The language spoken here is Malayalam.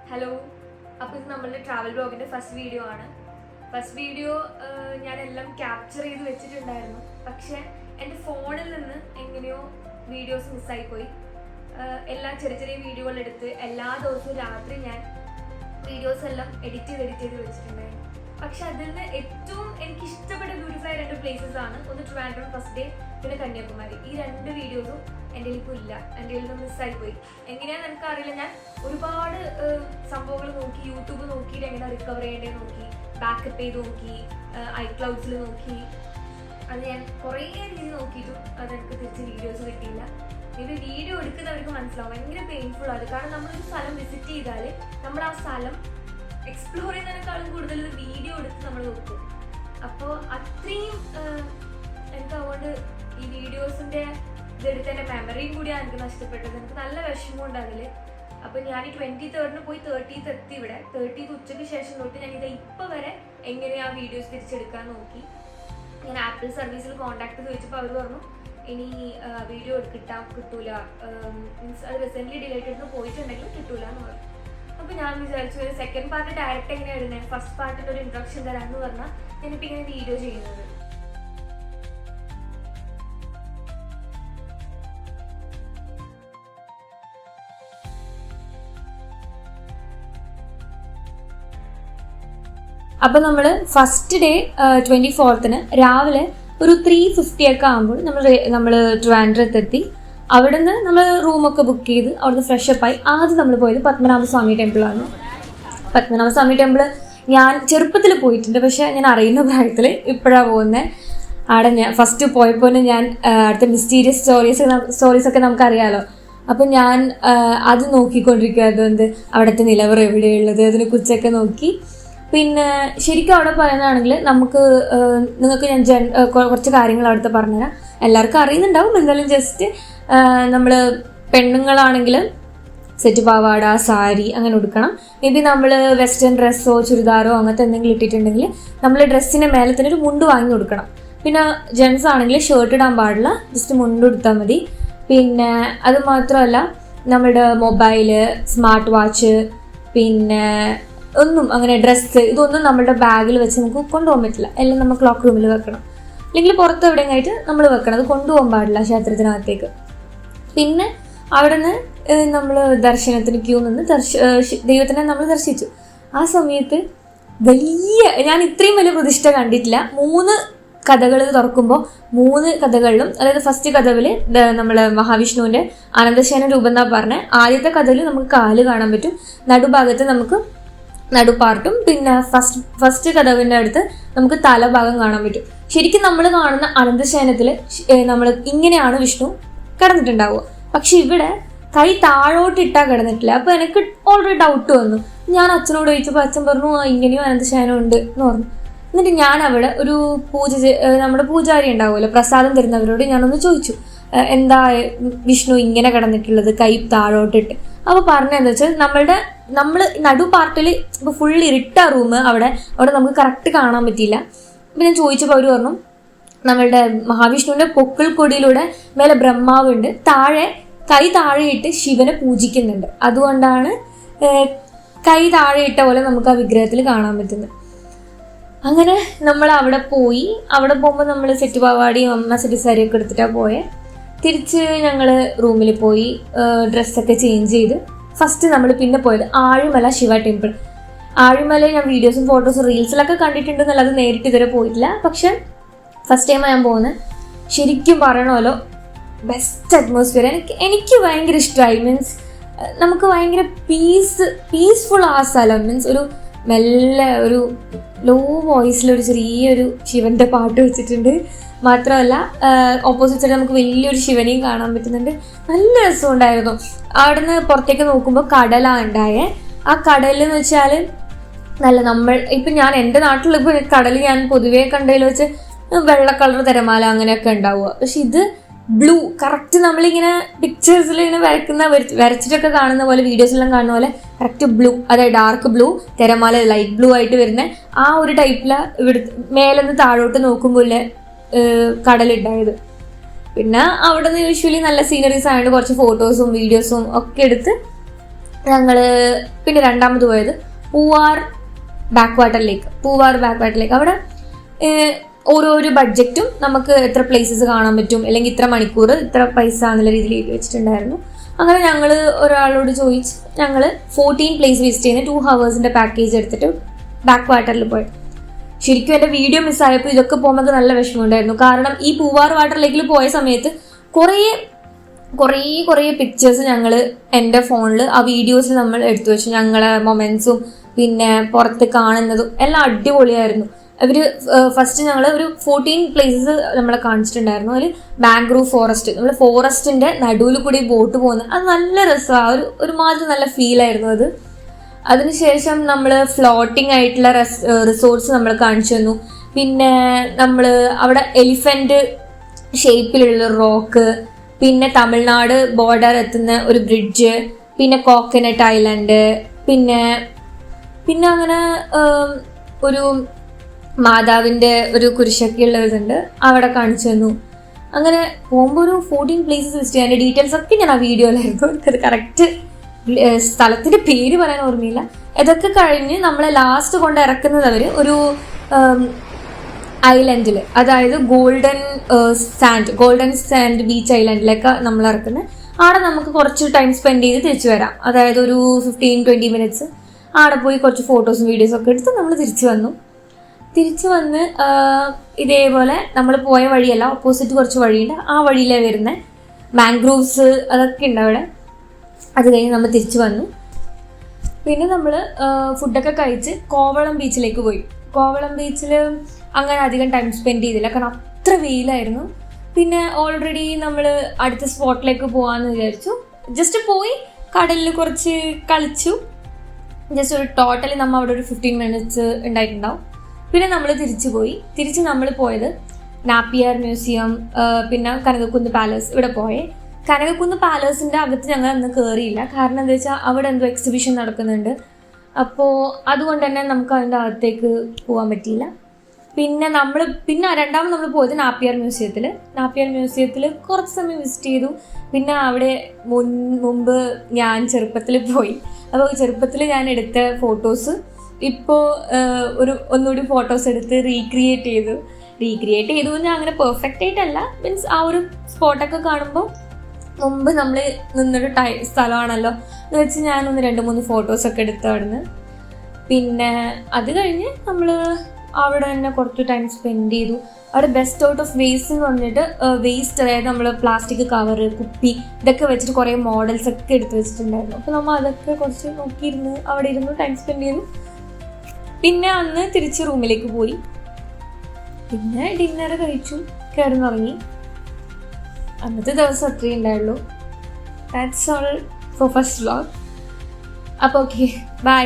ഹലോ, അപ്പോൾ ഇത് നമ്മളുടെ ട്രാവൽ ബ്ലോഗിൻ്റെ ഫസ്റ്റ് വീഡിയോ ആണ്. ഫസ്റ്റ് വീഡിയോ ഞാനെല്ലാം ക്യാപ്ചർ ചെയ്ത് വെച്ചിട്ടുണ്ടായിരുന്നു. പക്ഷേ എൻ്റെ ഫോണിൽ നിന്ന് എങ്ങനെയോ വീഡിയോസ് മിസ്സായിപ്പോയി. എല്ലാ ചെറിയ ചെറിയ വീഡിയോകളെടുത്ത് എല്ലാ ദിവസവും രാത്രി ഞാൻ വീഡിയോസ് എല്ലാം എഡിറ്റ് ചെയ്ത് വെച്ചിട്ടുണ്ടായിരുന്നു. പക്ഷെ അതിൽ നിന്ന് ഏറ്റവും എനിക്ക് ഇഷ്ടപ്പെട്ട ബ്യൂട്ടിഫുൾ ആയ 2 പ്ലേസസ് ആണ്. ഒന്ന് ട്രിവാൻഡ്രം ഫസ്റ്റ് ഡേ, പിന്നെ കന്യാകുമാരി. ഈ 2 വീഡിയോസും എൻ്റെ ഇപ്പോൾ ഇല്ല, എൻ്റെ കയ്യിൽ നിന്ന് മിസ്സായിപ്പോയി. എങ്ങനെയാണെന്ന് എനിക്കറിയില്ല. ഞാൻ ഒരുപാട് സംഭവങ്ങൾ നോക്കി, യൂട്യൂബ് നോക്കിയിട്ട് എങ്ങനെ റിക്കവർ ചെയ്യേണ്ടത് നോക്കി, ബാക്കപ്പ് ചെയ്ത് നോക്കി, iCloudസിൽ നോക്കി. അത് ഞാൻ കുറേ രീതി നോക്കിയിട്ടും അതെനിക്ക് തിരിച്ച് വീഡിയോസ് കിട്ടിയില്ല. ഇത് വീഡിയോ എടുക്കുന്നവർക്ക് മനസ്സിലാവും ഭയങ്കര പെയിൻഫുൾ ആണ്. കാരണം നമ്മളൊരു സ്ഥലം വിസിറ്റ് ചെയ്താൽ നമ്മൾ ആ സ്ഥലം എക്സ്പ്ലോർ ചെയ്യുന്നതിനേക്കാളും കൂടുതൽ വീഡിയോ എടുത്ത് നമ്മൾ വെക്കും. അപ്പോൾ അത്രയും എനിക്ക് അതുകൊണ്ട് ഈ വീഡിയോസിൻ്റെ ഇതെടുത്ത് എൻ്റെ മെമ്മറിയും കൂടിയാണ് എനിക്ക് നഷ്ടപ്പെട്ടത്. എനിക്ക് നല്ല വിഷമമുണ്ട് അതിൽ. അപ്പോൾ ഞാൻ ഈ 23rd പോയി 30th എത്തി. ഇവിടെ 30th ഉച്ചയ്ക്ക് ശേഷം തൊട്ട് ഞാൻ ഇത് ഇപ്പോൾ വരെ എങ്ങനെയാ വീഡിയോസ് തിരിച്ചെടുക്കാൻ നോക്കി. ഞാൻ ആപ്പിൾ സർവീസിൽ കോൺടാക്ട് ചോദിച്ചപ്പോൾ അവർ പറഞ്ഞു ഇനി വീഡിയോ കിട്ടൂല, മീൻസ് അത് റീസെൻ്റ്ലി ഡിലേറ്റഡ് പോയിട്ടുണ്ടെങ്കിൽ കിട്ടൂല എന്ന് പറഞ്ഞു. അപ്പോൾ ഞാൻ വിചാരിച്ചു ഒരു സെക്കൻഡ് പാർട്ട് ഡയറക്റ്റ് എങ്ങനെയാണ് ഇടുന്നത്, ഫസ്റ്റ് പാർട്ടിൻ്റെ ഒരു ഇൻട്രൊഡക്ഷൻ തരാമെന്ന് പറഞ്ഞാൽ ഞാനിപ്പോൾ ഇങ്ങനെ വീഡിയോ ചെയ്യുന്നത്. അപ്പോൾ നമ്മൾ ഫസ്റ്റ് ഡേ 24th രാവിലെ ഒരു 3:50 ഒക്കെ ആകുമ്പോൾ നമ്മൾ ട്രിവാൻഡ്രത്തെത്തി. അവിടെ നിന്ന് നമ്മൾ റൂമൊക്കെ ബുക്ക് ചെയ്ത് അവിടുന്ന് ഫ്രഷപ്പായി ആദ്യം നമ്മൾ പോയത് പത്മനാഭസ്വാമി ടെമ്പിളാണ്. പത്മനാഭസ്വാമി ടെമ്പിൾ ഞാൻ ചെറുപ്പത്തിൽ പോയിട്ടുണ്ട്, പക്ഷേ ഞാൻ അറിയുന്ന പ്രായത്തിൽ ഇപ്പോഴാണ് പോകുന്നത്. അവിടെ ഞാൻ ഫസ്റ്റ് പോയപ്പോൾ ഞാൻ അടുത്ത മിസ്റ്റീരിയസ് സ്റ്റോറീസൊക്കെ നമുക്കറിയാമല്ലോ. അപ്പം ഞാൻ അത് നോക്കിക്കൊണ്ടിരിക്കുക, അതുകൊണ്ട് അവിടുത്തെ നിലവറ എവിടെയുള്ളത് അതിനെക്കുറിച്ചൊക്കെ നോക്കി. പിന്നെ ശരിക്കും അവിടെ പറയുന്നതാണെങ്കിൽ നിങ്ങൾക്ക് ഞാൻ കുറച്ച് കാര്യങ്ങൾ അവിടുത്തെ പറഞ്ഞുതരാം. എല്ലാവർക്കും അറിയുന്നുണ്ടാവും, എന്നാലും ജസ്റ്റ് നമ്മൾ പെണ്ണുങ്ങളാണെങ്കിൽ സെറ്റ് പാവാട, സാരി അങ്ങനെ ഉടുക്കണം. മേ ബി നമ്മൾ വെസ്റ്റേൺ ഡ്രസ്സോ ചുരിദാറോ അങ്ങനത്തെ എന്തെങ്കിലും ഇട്ടിട്ടുണ്ടെങ്കിൽ നമ്മൾ ഡ്രസ്സിൻ്റെ മേലെ തന്നെ ഒരു മുണ്ട് വാങ്ങി കൊടുക്കണം. പിന്നെ ജെൻസ് ആണെങ്കിൽ ഷർട്ട് ഇടാൻ പാടില്ല, ജസ്റ്റ് മുണ്ട് എടുത്താൽ മതി. പിന്നെ അത് മാത്രമല്ല നമ്മുടെ മൊബൈല്, സ്മാർട്ട് വാച്ച്, പിന്നെ ഒന്നും അങ്ങനെ ഡ്രസ്സ് ഇതൊന്നും നമ്മുടെ ബാഗിൽ വെച്ച് നമുക്ക് കൊണ്ടുപോകാൻ പറ്റില്ല. എല്ലാം നമ്മൾ ക്ലോക്ക് റൂമിൽ വെക്കണം, അല്ലെങ്കിൽ പുറത്ത് എവിടെയെങ്കിലായിട്ട് നമ്മൾ വെക്കണം. അത് കൊണ്ടുപോകാൻ പാടില്ല ക്ഷേത്രത്തിനകത്തേക്ക്. പിന്നെ അവിടെ നിന്ന് നമ്മൾ ദർശനത്തിന് ക്യൂ നിന്ന് ദൈവത്തിനെ നമ്മൾ ദർശിച്ചു. ആ സമയത്ത് ഞാൻ ഇത്രയും വലിയ പ്രതിഷ്ഠ കണ്ടിട്ടില്ല. 3 കഥകൾ തുറക്കുമ്പോൾ 3 കഥകളിലും, അതായത് ഫസ്റ്റ് കഥവിൽ നമ്മൾ മഹാവിഷ്ണുവിൻ്റെ അനന്തശയന രൂപം എന്നാ പറഞ്ഞത്. ആദ്യത്തെ കഥയിൽ നമുക്ക് കാല് കാണാൻ പറ്റും, നടുഭാഗത്ത് നമുക്ക് നടുപ്പാർട്ടും, പിന്നെ ഫസ്റ്റ് കഥവിൻ്റെ അടുത്ത് നമുക്ക് തലഭാഗം കാണാൻ പറ്റും. ശരിക്കും നമ്മൾ കാണുന്ന അനന്തശയനത്തിൽ നമ്മൾ ഇങ്ങനെയാണ് വിഷ്ണു കിടന്നിട്ടുണ്ടാവുക. പക്ഷെ ഇവിടെ കൈ താഴോട്ടിട്ടാൽ കിടന്നിട്ടില്ല. അപ്പോൾ എനിക്ക് ഓൾറെഡി ഡൗട്ട് വന്നു. ഞാൻ അച്ഛനോട് ചോദിച്ചപ്പോൾ അച്ഛൻ പറഞ്ഞു ഇങ്ങനെയും അനന്തശയനം ഉണ്ട് എന്ന് പറഞ്ഞു. എന്നിട്ട് ഞാൻ അവിടെ ഒരു നമ്മുടെ പൂജാരി ഉണ്ടാവുമല്ലോ, പ്രസാദം തരുന്നവരോട് ഞാനൊന്ന് ചോദിച്ചു, എന്താ വിഷ്ണു ഇങ്ങനെ കിടന്നിട്ടുള്ളത് കൈ താഴോട്ടിട്ട്. അപ്പോൾ പറഞ്ഞതെന്ന് വെച്ചാൽ നമ്മൾ നടു പാർട്ടിൽ ഇപ്പോൾ ഫുൾ ഇരുട്ട റൂം, അവിടെ നമുക്ക് കറക്റ്റ് കാണാൻ പറ്റിയില്ല. അപ്പം ഞാൻ ചോദിച്ചപ്പോൾ അവർ പറഞ്ഞു നമ്മളുടെ മഹാവിഷ്ണുവിൻ്റെ പൊക്കിൾ കൊടിയിലൂടെ മേലെ ബ്രഹ്മാവുണ്ട്, കൈ താഴെയിട്ട് ശിവനെ പൂജിക്കുന്നുണ്ട്. അതുകൊണ്ടാണ് കൈ താഴെയിട്ട പോലെ നമുക്ക് ആ വിഗ്രഹത്തിൽ കാണാൻ പറ്റുന്നത്. അങ്ങനെ നമ്മൾ അവിടെ പോകുമ്പോൾ നമ്മൾ സെറ്റ് പാവാടിയും അമ്മ സെറ്റ് സാരിയൊക്കെ എടുത്തിട്ടാണ് പോയത്. തിരിച്ച് ഞങ്ങൾ റൂമിൽ പോയി ഡ്രസ്സൊക്കെ ചേഞ്ച് ചെയ്ത് ഫസ്റ്റ് നമ്മൾ പിന്നെ പോയത് ആഴിമല ശിവ ടെമ്പിൾ. ആഴിമല ഞാൻ വീഡിയോസും ഫോട്ടോസും റീൽസിലൊക്കെ കണ്ടിട്ടുണ്ടെന്നല്ലാതെ നേരിട്ട് ഇതുവരെ പോയിട്ടില്ല. പക്ഷെ ഫസ്റ്റ് ടൈമാണ് ഞാൻ പോകുന്നത്. ശരിക്കും പറയണമല്ലോ, ബെസ്റ്റ് അറ്റ്മോസ്ഫിയർ. എനിക്ക് ഭയങ്കര ഇഷ്ടമായി. മീൻസ് നമുക്ക് ഭയങ്കര പീസ്ഫുൾ ആ സ്ഥലം. മീൻസ് ഒരു മെല്ലെ ഒരു ലോ വോയിസിലൊരു ചെറിയൊരു ശിവൻ്റെ പാട്ട് വെച്ചിട്ടുണ്ട്. മാത്രമല്ല ഓപ്പോസിറ്റ് സൈഡ് നമുക്ക് വലിയൊരു ശിവനെയും കാണാൻ പറ്റുന്നുണ്ട്. നല്ല രസമുണ്ടായിരുന്നു. അവിടുന്ന് പുറത്തേക്ക് നോക്കുമ്പോൾ കടലാണ് ഉണ്ടായേ. ആ കടലെന്ന് വെച്ചാൽ ഇപ്പം ഞാൻ എൻ്റെ നാട്ടിലിപ്പോൾ കടൽ ഞാൻ പൊതുവേ കണ്ടതിൽ വെച്ച് വെള്ള കളർ തിരമാല അങ്ങനെയൊക്കെ ഉണ്ടാവുക. പക്ഷെ ഇത് ബ്ലൂ, കറക്റ്റ് നമ്മളിങ്ങനെ പിക്ചേഴ്സിൽ ഇങ്ങനെ വരച്ചിട്ടൊക്കെ കാണുന്ന പോലെ, വീഡിയോസിലെല്ലാം കാണുന്ന പോലെ കറക്റ്റ് ബ്ലൂ, അതായത് ഡാർക്ക് ബ്ലൂ, തിരമാല ലൈറ്റ് ബ്ലൂ ആയിട്ട് വരുന്ന ആ ഒരു ടൈപ്പിലാണ് ഇവിടെ മേലെന്ന് താഴോട്ട് നോക്കുമ്പോൾ കടലുണ്ടായത്. പിന്നെ അവിടെ നിന്ന് യൂഷ്വലി നല്ല സീനറീസ് ആയതുകൊണ്ട് കുറച്ച് ഫോട്ടോസും വീഡിയോസും ഒക്കെ എടുത്ത് ഞങ്ങൾ പിന്നെ രണ്ടാമത് പോയത് പൂവാർ ബാക്ക് വാട്ടർ ലേക്ക്. അവിടെ ഓരോരോ ബഡ്ജറ്റും നമുക്ക് എത്ര പ്ലേസസ് കാണാൻ പറ്റും, അല്ലെങ്കിൽ ഇത്ര മണിക്കൂർ ഇത്ര പൈസ എന്നുള്ള രീതിയിൽ എഴുതി വെച്ചിട്ടുണ്ടായിരുന്നു. അങ്ങനെ ഞങ്ങൾ ഒരാളോട് ചോദിച്ച് ഞങ്ങൾ 14 പ്ലേസ് വിസിറ്റ് ചെയ്യുന്ന 2 hours പാക്കേജ് എടുത്തിട്ട് ബാക്ക് വാട്ടറിൽ പോയി. ശരിക്കും എൻ്റെ വീഡിയോ മിസ്സായപ്പോൾ ഇതൊക്കെ പോകുമ്പോൾ നല്ല വിഷമമുണ്ടായിരുന്നു. കാരണം ഈ പൂവാർ വാട്ടർ ലേക്കിൽ പോയ സമയത്ത് കുറേ പിക്ചേഴ്സ് ഞങ്ങൾ എൻ്റെ ഫോണിൽ ആ വീഡിയോസിൽ നമ്മൾ എടുത്തു വെച്ചു. ഞങ്ങളെ മൊമെൻറ്റ്സും പിന്നെ പുറത്ത് കാണുന്നതും എല്ലാം അടിപൊളിയായിരുന്നു. അവർ ഫസ്റ്റ് ഞങ്ങൾ ഒരു 14 പ്ലേസസ് നമ്മളെ കാണിച്ചിട്ടുണ്ടായിരുന്നു. അതിൽ മാംഗ്രൂവ് ഫോറസ്റ്റ്, നമ്മൾ ഫോറസ്റ്റിൻ്റെ നടുവിൽ കൂടി ബോട്ട് പോകുന്നത്, അത് നല്ല രസമാണ്. ഒരുമാതിരി നല്ല ഫീലായിരുന്നു അത്. അതിനുശേഷം നമ്മൾ ഫ്ലോട്ടിംഗ് ആയിട്ടുള്ള റിസോർട്ട്സ് നമ്മൾ കാണിച്ചു തന്നു. പിന്നെ നമ്മൾ അവിടെ എലിഫൻറ്റ് ഷേപ്പിലുള്ള റോക്ക്, പിന്നെ തമിഴ്നാട് ബോർഡർ എത്തുന്ന ഒരു ബ്രിഡ്ജ്, പിന്നെ കോക്കനട്ട് ഐലൻഡ്, പിന്നെ അങ്ങനെ ഒരു മാതാവിൻ്റെ ഒരു കുരിശൊക്കെ ഉള്ള ഇതുണ്ട്, അവിടെ കാണിച്ചു തന്നു. അങ്ങനെ പോകുമ്പോൾ ഒരു 14 പ്ലേസസ് വിസിറ്റ് ചെയ്യാൻ ഡീറ്റെയിൽസ് ഒക്കെ ഞാൻ ആ വീഡിയോയിലായിരുന്നു. എനിക്കത് കറക്റ്റ് സ്ഥലത്തിൻ്റെ പേര് പറയാൻ ഓർമ്മയില്ല. ഇതൊക്കെ കഴിഞ്ഞ് നമ്മളെ ലാസ്റ്റ് കൊണ്ട് ഇറക്കുന്നത് അവർ ഒരു ഐലൻഡിൽ, അതായത് ഗോൾഡൻ സാൻഡ് ബീച്ച് ഐലൻഡിലേക്ക് നമ്മൾ ഇറക്കുന്നത്. അവിടെ നമുക്ക് കുറച്ച് ടൈം സ്പെൻഡ് ചെയ്ത് തിരിച്ചു വരാം. അതായത് ഒരു 15-20 മിനിറ്റ്സ് അവിടെ പോയി കുറച്ച് ഫോട്ടോസും വീഡിയോസും ഒക്കെ എടുത്ത് നമ്മൾ തിരിച്ചു വന്ന് ഇതേപോലെ നമ്മൾ പോയ വഴിയല്ല, ഓപ്പോസിറ്റ് കുറച്ച് വഴിയുണ്ട്, ആ വഴിയിലേ വരുന്ന മാംഗ്രൂവ്സ് അതൊക്കെ ഉണ്ട് അവിടെ. അത് കഴിഞ്ഞ് നമ്മൾ തിരിച്ചു വന്നു. പിന്നെ നമ്മൾ ഫുഡൊക്കെ കഴിച്ച് കോവളം ബീച്ചിലേക്ക് പോയി. കോവളം ബീച്ചിൽ അങ്ങനെ അധികം ടൈം സ്പെൻഡ് ചെയ്തില്ല, കാരണം അത്ര വെയിലായിരുന്നു. പിന്നെ ഓൾറെഡി നമ്മൾ അടുത്ത സ്പോട്ടിലേക്ക് പോകാമെന്ന് വിചാരിച്ചു. ജസ്റ്റ് പോയി കടലിൽ കുറച്ച് കളിച്ചു. ജസ്റ്റ് ഒരു ടോട്ടലി നമ്മൾ അവിടെ ഒരു 15 മിനിറ്റ്സ് ഉണ്ടായിട്ടുണ്ടാവും. പിന്നെ നമ്മൾ തിരിച്ച് നമ്മൾ പോയത് നാപ്പിയർ മ്യൂസിയം, പിന്നെ കനകക്കുന്ന് പാലസ്. ഇവിടെ പോയേ കനകക്കുന്ന് പാലസിൻ്റെ അകത്ത് ഞങ്ങൾ അന്ന് കയറിയില്ല. കാരണം എന്താ വെച്ചാൽ അവിടെ എന്തോ എക്സിബിഷൻ നടക്കുന്നുണ്ട്. അപ്പോൾ അതുകൊണ്ട് തന്നെ നമുക്ക് അതിൻ്റെ അകത്തേക്ക് പോകാൻ പറ്റിയില്ല. പിന്നെ രണ്ടാമത് നമ്മൾ പോയത് നാപ്പിയർ മ്യൂസിയത്തിൽ കുറച്ച് സമയം വിസിറ്റ് ചെയ്തു. പിന്നെ അവിടെ മുമ്പ് ഞാൻ ചെറുപ്പത്തിൽ പോയി. അപ്പോൾ ചെറുപ്പത്തിൽ ഞാൻ എടുത്ത ഫോട്ടോസ് ഇപ്പോൾ ഒന്നുകൂടി ഫോട്ടോസ് എടുത്ത് റീക്രിയേറ്റ് ചെയ്തു. ഞാൻ അങ്ങനെ പെർഫെക്റ്റ് ആയിട്ടല്ല, മീൻസ് ആ ഒരു സ്പോട്ടൊക്കെ കാണുമ്പോൾ മുമ്പ് നമ്മൾ നിന്നൊരു സ്ഥലമാണല്ലോ എന്ന് വെച്ച് ഞാനൊന്ന് 2-3 ഫോട്ടോസൊക്കെ എടുത്ത് അവിടുന്ന്. പിന്നെ അത് കഴിഞ്ഞ് നമ്മൾ അവിടെ തന്നെ കുറച്ച് ടൈം സ്പെൻഡ് ചെയ്തു. അവിടെ ബെസ്റ്റ് ഔട്ട് ഓഫ് വേസ്റ്റ് എന്ന് പറഞ്ഞിട്ട് വേസ്റ്റ്, അതായത് നമ്മൾ പ്ലാസ്റ്റിക് കവറ്, കുപ്പി ഇതൊക്കെ വെച്ചിട്ട് കുറേ മോഡൽസ് ഒക്കെ എടുത്ത് വെച്ചിട്ടുണ്ടായിരുന്നു. അപ്പോൾ നമ്മൾ അതൊക്കെ കുറച്ച് നോക്കിയിരുന്ന് അവിടെ ഇരുന്ന് ടൈം സ്പെൻഡ് ചെയ്തു. പിന്നെ അന്ന് തിരിച്ച് റൂമിലേക്ക് പോയി. പിന്നെ ഡിന്നർ കഴിച്ചു, കിടന്നുറങ്ങി. അന്നത്തെ ദിവസം അത്രയും ഉണ്ടായുള്ളൂ. That's all for first vlog. അപ്പോൾ ഓക്കെ, ബൈ.